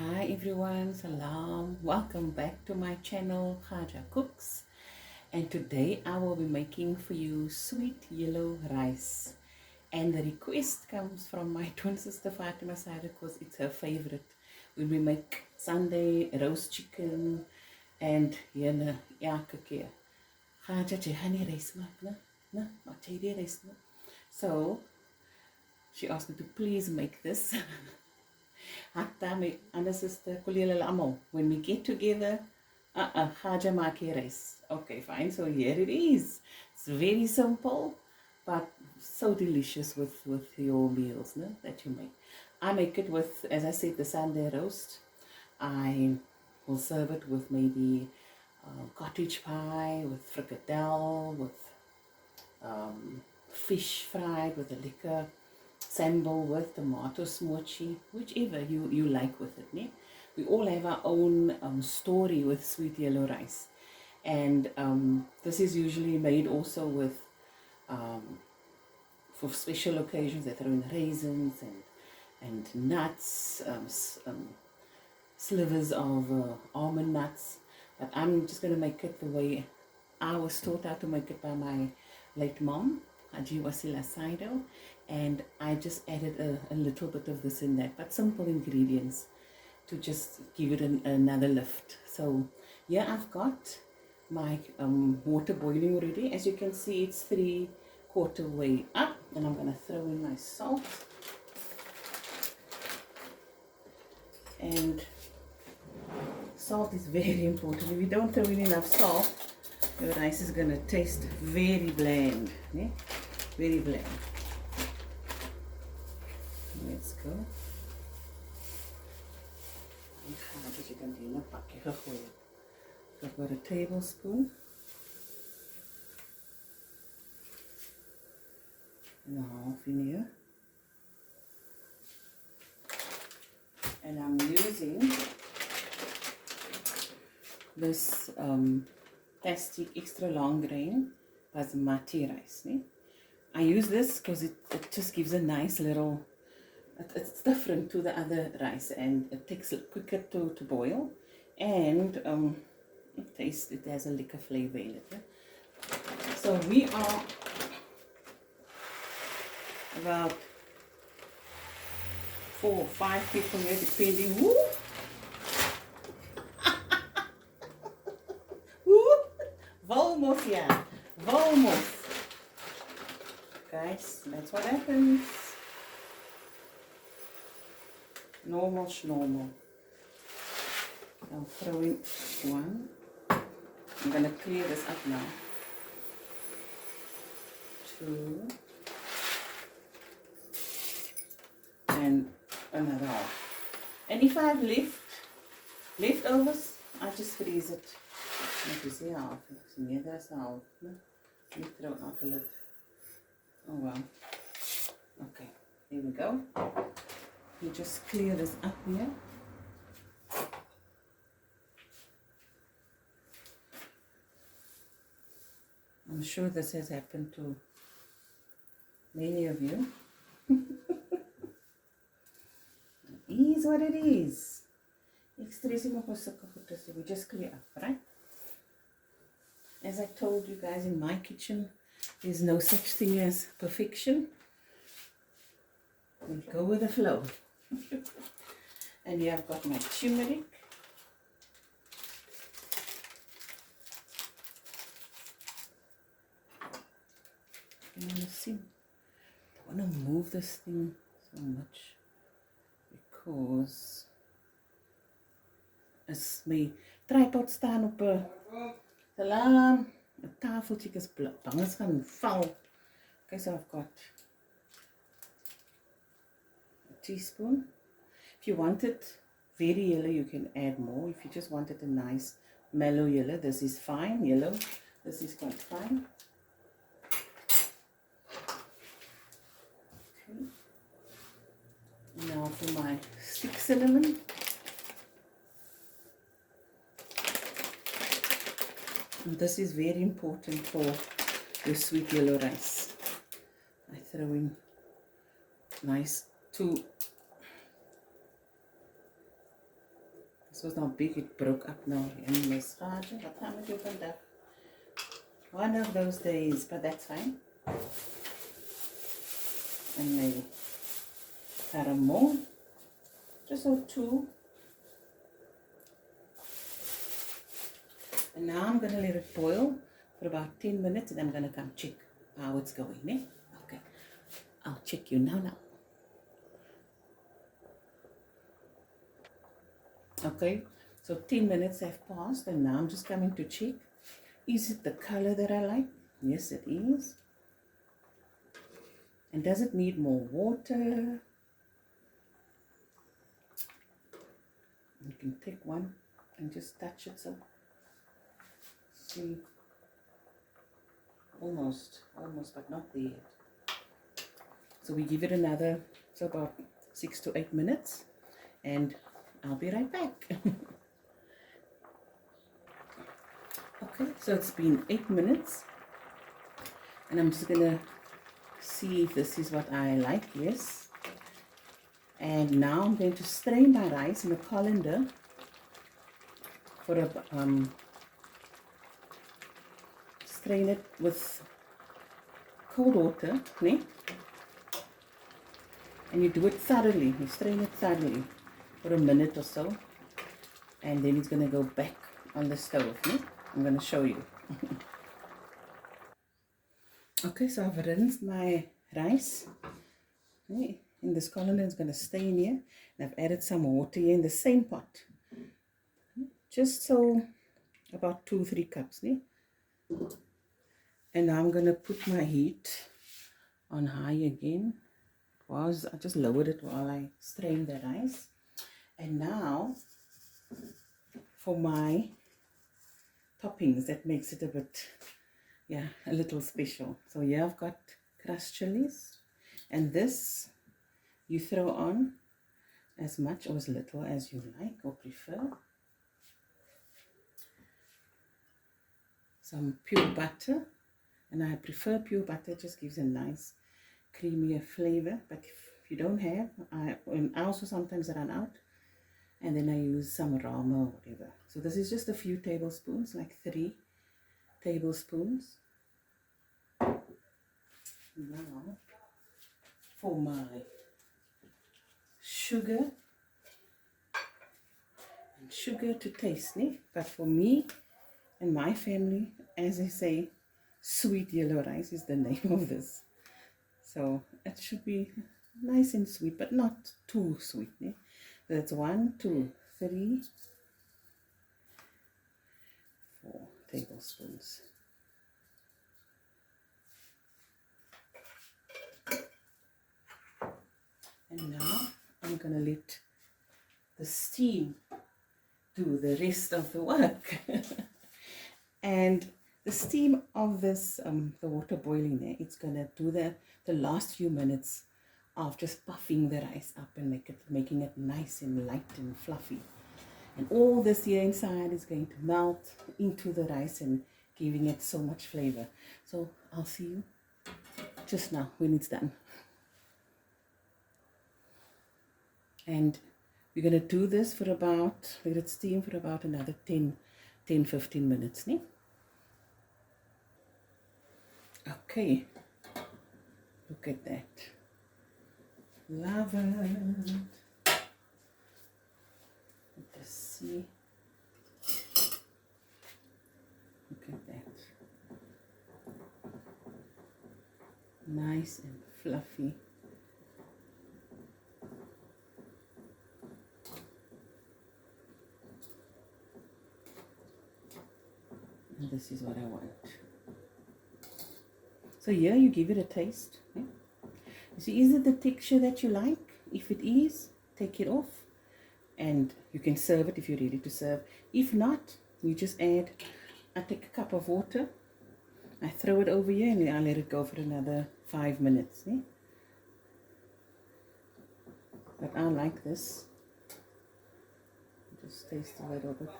Hi everyone, salam. Welcome back to my channel, Khaja Cooks. And today I will be making for you sweet yellow rice. And the request comes from my twin sister Fatima side because it's her favorite. When we make Sunday roast chicken and yelle elke keer. Khaja jy gaan nie rys maak, né? Né? Wat jy die rys maak. So she asked me to please make this. Hatta my ander sister, Kulila Lamo, when we get together, Haja Maki rice. Okay, fine. So here it is. It's very simple, but so delicious with your meals, no, that you make. I make it with, as I said, the Sunday roast. I will serve it with maybe cottage pie, with fricadelle, with fish fried with a liquor, sambal with tomato smochi, whichever you like with it. Ne? We all have our own story with sweet yellow rice. And this is usually made also with, for special occasions, they throw in raisins and nuts, slivers of almond nuts. But I'm just going to make it the way I was taught how to make it by my late mom, Haji Wasila Saido, and I just added a little bit of this in that, but simple ingredients to just give it another lift. So here I've got my water boiling already. As you can see, it's 3/4 way up, and I'm going to throw in my salt. And salt is very important. If you don't throw in enough salt, your rice is going to taste very bland. Yeah? Very bland. Let's go. I've got a tablespoon and a half in here. And I'm using this plastic extra long grain basmati rice. Ne? I use this because it just gives a nice little, it's different to the other rice, and it takes it quicker to boil, and it has a liquor flavor in it. Yeah? So we are about 4 or 5 people here, depending. Woo! Volmos, yeah. Volmos. Guys, that's what happens. Normal schnormal. I'll throw in one. I'm going to clear this up now. 2. And another half. And if I have leftovers, I just freeze it. Let me see half. Nee, that's half. You throw out a little. Oh well. Okay, here we go. You just clear this up here. I'm sure this has happened to many of you. It is what it is. We just clear up, right? As I told you guys, in my kitchen, there's no such thing as perfection. We go with the flow. And here I've got my turmeric. You want to see? I want to move this thing so much because as my tripod staan op 'n salam, 'n tafeltjie is bang is gaan val. Okay, so I've got a teaspoon. If you want it very yellow, you can add more. If you just want it a nice mellow yellow, this is fine. Yellow, this is quite fine. Okay. Now for my stick cinnamon. And this is very important for your sweet yellow rice. I throw in nice 2 This was not big, it broke up now. Anyways, what time have you opened up? One of those days, but that's fine. And maybe caramel, just or two. And now I'm going to let it boil for about 10 minutes and I'm going to come check how it's going. Eh? Okay, I'll check you now. Okay, so 10 minutes have passed and now I'm just coming to check. Is it the color that I like? Yes, it is. And does it need more water? You can take one and just touch it so. See, almost, but not there yet. So we give it another, so about 6 to 8 minutes, and I'll be right back. Okay, so it's been 8 minutes, and I'm just gonna see if this is what I like. Yes. And now I'm going to strain my rice in a colander for a strain it with cold water, né? And you do it thoroughly. You strain it thoroughly for a minute or so, and then it's going to go back on the stove. Né? I'm going to show you. Okay, so I've rinsed my rice. Né? In this colander, it's going to stay in here. And I've added some water here in the same pot. Just so, about 2-3 cups. Né? And now I'm going to put my heat on high again. I just lowered it while I strained the rice. And now, for my toppings, that makes it a bit, a little special. So here I've got crushed chilies. And this, you throw on as much or as little as you like or prefer. Some pure butter. And I prefer pure butter, it just gives a nice creamier flavor. But if you don't have, I also sometimes run out. And then I use some rama or whatever. So this is just a few tablespoons, like 3 tablespoons. Now, for my sugar. And sugar to taste, né? But for me and my family, as I say, sweet yellow rice is the name of this. So it should be nice and sweet, but not too sweet. Eh? That's 1, 2, 3, 4 tablespoons. And now I'm going to let the steam do the rest of the work. And the steam of this, the water boiling there, it's going to do the last few minutes of just puffing the rice up and making it nice and light and fluffy. And all this here inside is going to melt into the rice and giving it so much flavor. So I'll see you just now when it's done. And we're going to do this for about, let it steam for about another 10-15 minutes. Ne? Okay, look at that. Love it. Let's see. Look at that. Nice and fluffy. And this is what I want. So here you give it a taste. Okay? You see, is it the texture that you like? If it is, take it off. And you can serve it if you're ready to serve. If not, you just I take a cup of water. I throw it over here and I let it go for another 5 minutes. Eh? But I like this. Just taste a little bit.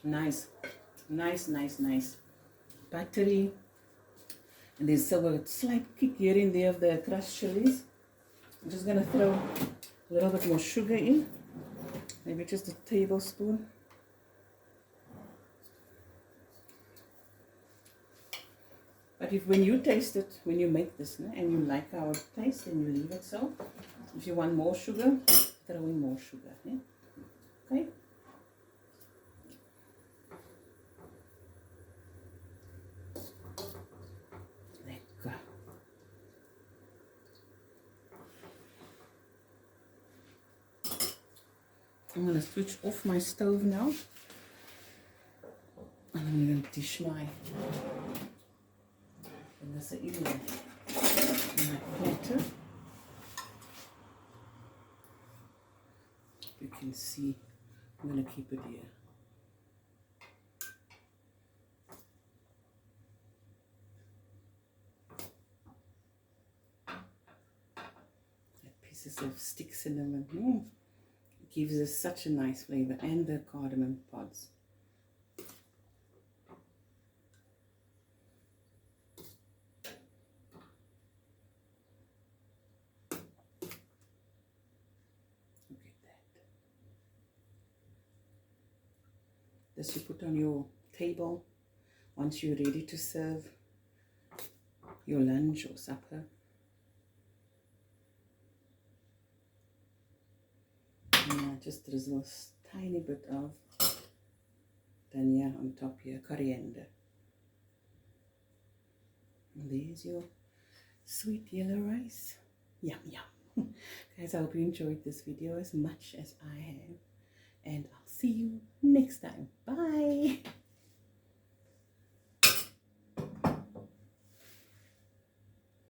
Nice. Buttery. And there's a slight kick here and there of the crushed chilies. I'm just gonna throw a little bit more sugar in, maybe just a tablespoon. But if when you taste it, when you make this, and you like how it tastes, then you leave it so. If you want more sugar, throw in more sugar. Okay? Lekker. I'm going to switch off my stove now. And I'm going to dish my platter. You can see, I'm going to keep it here. Pieces of stick cinnamon. It gives us such a nice flavor, and the cardamom pods. Look at that. This you put on your table once you're ready to serve your lunch or supper. And just drizzle a tiny bit of dhania on top here, coriander. And there's your sweet yellow rice. Yum, yum. Guys, I hope you enjoyed this video as much as I have. And I'll see you next time. Bye.